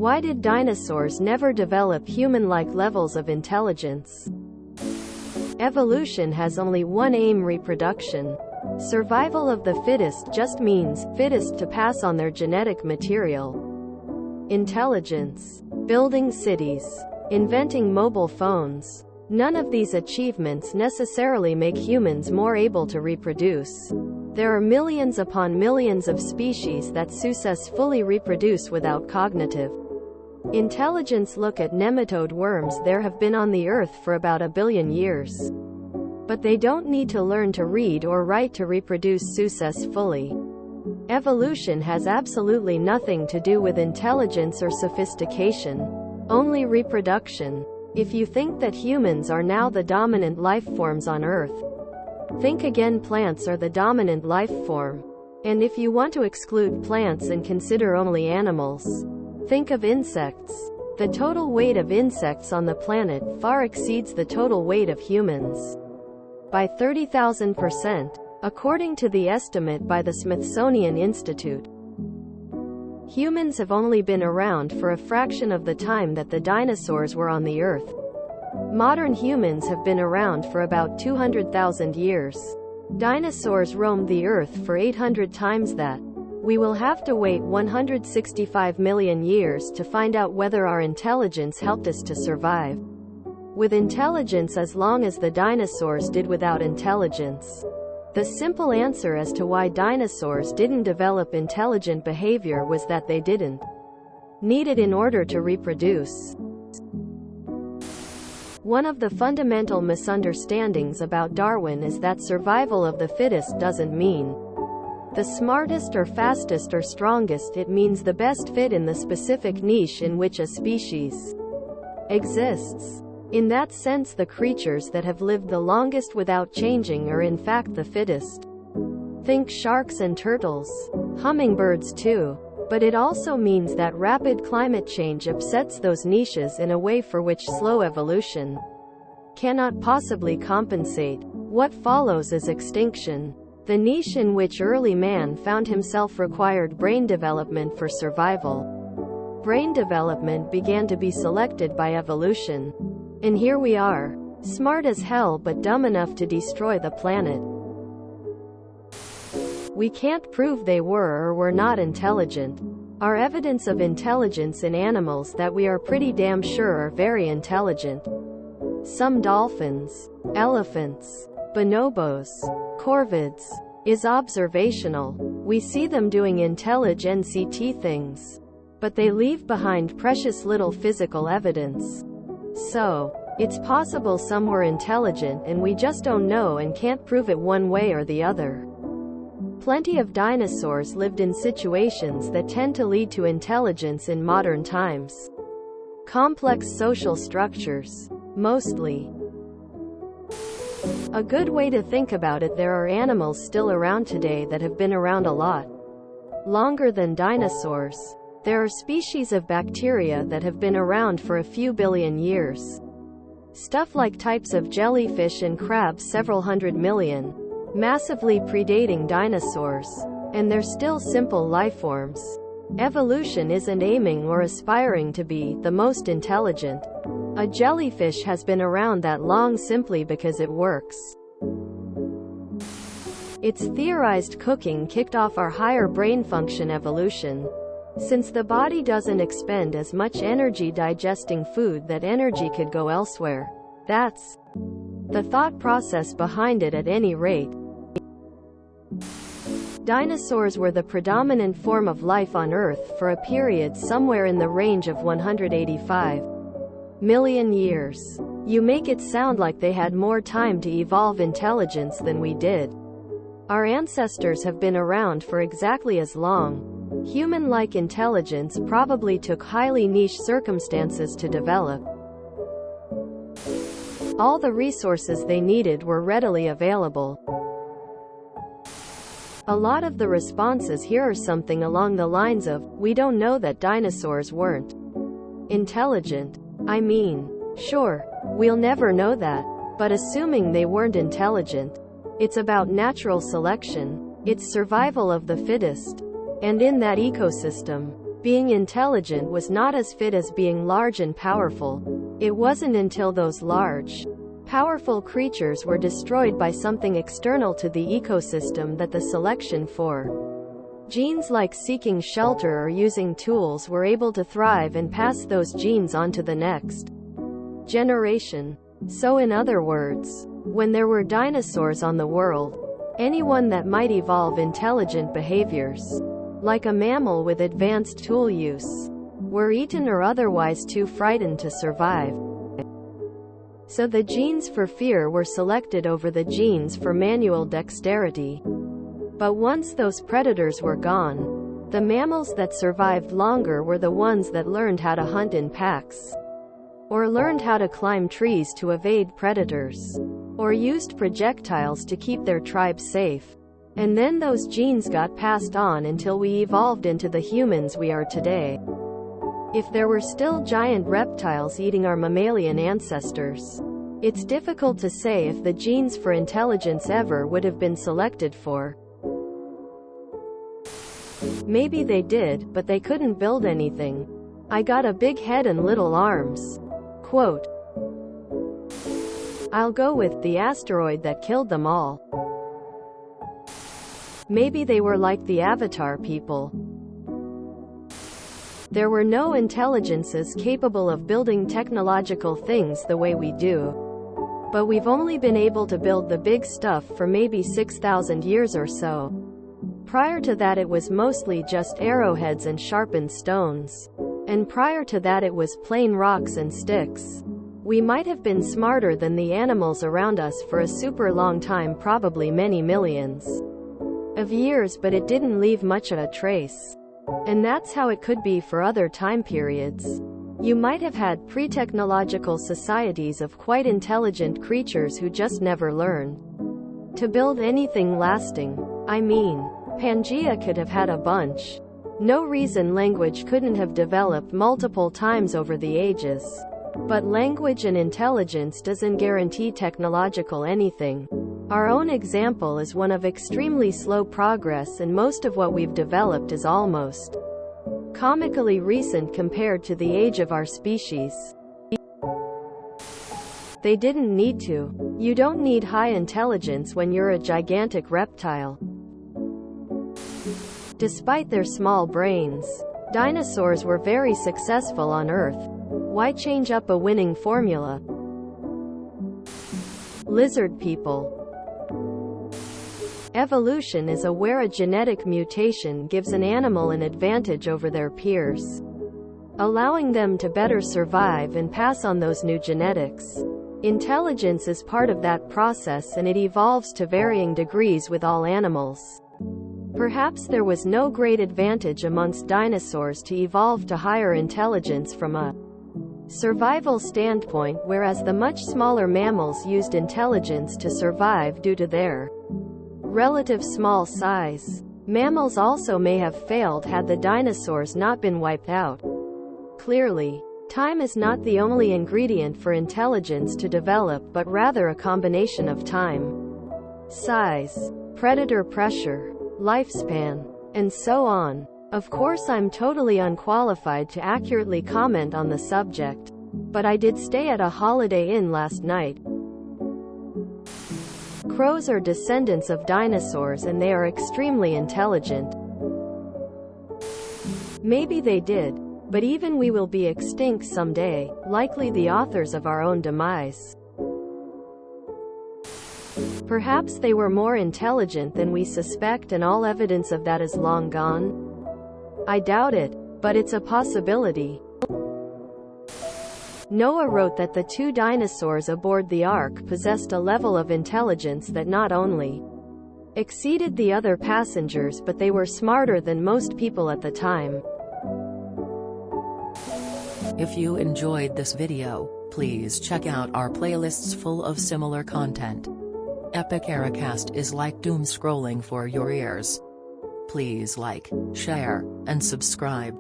Why did dinosaurs never develop human-like levels of intelligence? Evolution has only one aim: reproduction. Survival of the fittest just means fittest to pass on their genetic material. Intelligence. Building cities. Inventing mobile phones. None of these achievements necessarily make humans more able to reproduce. There are millions upon millions of species that successfully reproduce without cognitive intelligence. Look at nematode worms. There have been on the Earth for about 1 billion years. But they don't need to learn to read or write to reproduce successfully. Evolution has absolutely nothing to do with intelligence or sophistication. Only reproduction. If you think that humans are now the dominant life forms on Earth, think again. Plants are the dominant life form. And if you want to exclude plants and consider only animals, think of insects. The total weight of insects on the planet far exceeds the total weight of humans by 30,000%, according to the estimate by the Smithsonian Institute. Humans have only been around for a fraction of the time that the dinosaurs were on the Earth. Modern humans have been around for about 200,000 years. Dinosaurs roamed the Earth for 800 times that. We will have to wait 165 million years to find out whether our intelligence helped us to survive with intelligence as long as the dinosaurs did without intelligence. The simple answer as to why dinosaurs didn't develop intelligent behavior was that they didn't need it in order to reproduce. One of the fundamental misunderstandings about Darwin is that survival of the fittest doesn't mean the smartest or fastest or strongest. It means the best fit in the specific niche in which a species exists. In that sense, the creatures that have lived the longest without changing are in fact the fittest. Think sharks and turtles. Hummingbirds too. But it also means that rapid climate change upsets those niches in a way for which slow evolution cannot possibly compensate. What follows is extinction. The niche in which early man found himself required brain development for survival. Brain development began to be selected by evolution. And here we are, smart as hell but dumb enough to destroy the planet. We can't prove they were or were not intelligent. Our evidence of intelligence in animals that we are pretty damn sure are very intelligent. Some dolphins, elephants, bonobos, corvids, is observational. We see them doing NCT things. But they leave behind precious little physical evidence. So, it's possible some were intelligent and we just don't know and can't prove it one way or the other. Plenty of dinosaurs lived in situations that tend to lead to intelligence in modern times. Complex social structures. Mostly. A good way to think about it: there are animals still around today that have been around a lot longer than dinosaurs. There are species of bacteria that have been around for a few billion years. Stuff like types of jellyfish and crabs several hundred million, massively predating dinosaurs. And they're still simple lifeforms. Evolution isn't aiming or aspiring to be the most intelligent. A jellyfish has been around that long simply because it works. It's theorized cooking kicked off our higher brain function evolution. Since the body doesn't expend as much energy digesting food, that energy could go elsewhere. That's the thought process behind it at any rate. Dinosaurs were the predominant form of life on Earth for a period somewhere in the range of 185 million years. You make it sound like they had more time to evolve intelligence than we did. Our ancestors have been around for exactly as long. Human-like intelligence probably took highly niche circumstances to develop. All the resources they needed were readily available. A lot of the responses here are something along the lines of, "We don't know that dinosaurs weren't intelligent. I mean, sure, we'll never know that. But assuming they weren't intelligent, it's about natural selection. It's survival of the fittest. And in that ecosystem, Being intelligent was not as fit as being large and powerful. It wasn't until those large, powerful creatures were destroyed by something external to the ecosystem that the selection for genes like seeking shelter or using tools were able to thrive and pass those genes on to the next generation. So in other words, when there were dinosaurs on the world, anyone that might evolve intelligent behaviors, like a mammal with advanced tool use, were eaten or otherwise too frightened to survive. So the genes for fear were selected over the genes for manual dexterity. But once those predators were gone, the mammals that survived longer were the ones that learned how to hunt in packs, or learned how to climb trees to evade predators, or used projectiles to keep their tribe safe. And then those genes got passed on until we evolved into the humans we are today. If there were still giant reptiles eating our mammalian ancestors, it's difficult to say if the genes for intelligence ever would have been selected for. Maybe they did, but they couldn't build anything. I got a big head and little arms. Quote. I'll go with the asteroid that killed them all. Maybe they were like the Avatar people. There were no intelligences capable of building technological things the way we do. But we've only been able to build the big stuff for maybe 6,000 years or so. Prior to that it was mostly just arrowheads and sharpened stones. And prior to that it was plain rocks and sticks. We might have been smarter than the animals around us for a super long time, probably many millions of years, but it didn't leave much of a trace. And that's how it could be for other time periods. You might have had pre-technological societies of quite intelligent creatures who just never learned to build anything lasting. I mean, Pangea could have had a bunch. No reason language couldn't have developed multiple times over the ages. But language and intelligence doesn't guarantee technological anything. Our own example is one of extremely slow progress, and most of what we've developed is almost comically recent compared to the age of our species. They didn't need to. You don't need high intelligence when you're a gigantic reptile. Despite their small brains, dinosaurs were very successful on Earth. Why change up a winning formula? Lizard people. Evolution is where a genetic mutation gives an animal an advantage over their peers, allowing them to better survive and pass on those new genetics. Intelligence is part of that process, and it evolves to varying degrees with all animals. Perhaps there was no great advantage amongst dinosaurs to evolve to higher intelligence from a survival standpoint, whereas the much smaller mammals used intelligence to survive due to their relative small size. Mammals also may have failed had the dinosaurs not been wiped out. Clearly, time is not the only ingredient for intelligence to develop, but rather a combination of time, size, predator pressure, lifespan, and so on. Of course, I'm totally unqualified to accurately comment on the subject, but I did stay at a Holiday Inn last night. Crows are descendants of dinosaurs, and they are extremely intelligent. Maybe they did, but even we will be extinct someday, likely the authors of our own demise. Perhaps they were more intelligent than we suspect, and all evidence of that is long gone. I doubt it, but it's a possibility. Noah wrote that the two dinosaurs aboard the ark possessed a level of intelligence that not only exceeded the other passengers, but they were smarter than most people at the time. If you enjoyed this video, please check out our playlists full of similar content. Epic Eracast is like doom scrolling for your ears. Please like, share, and subscribe.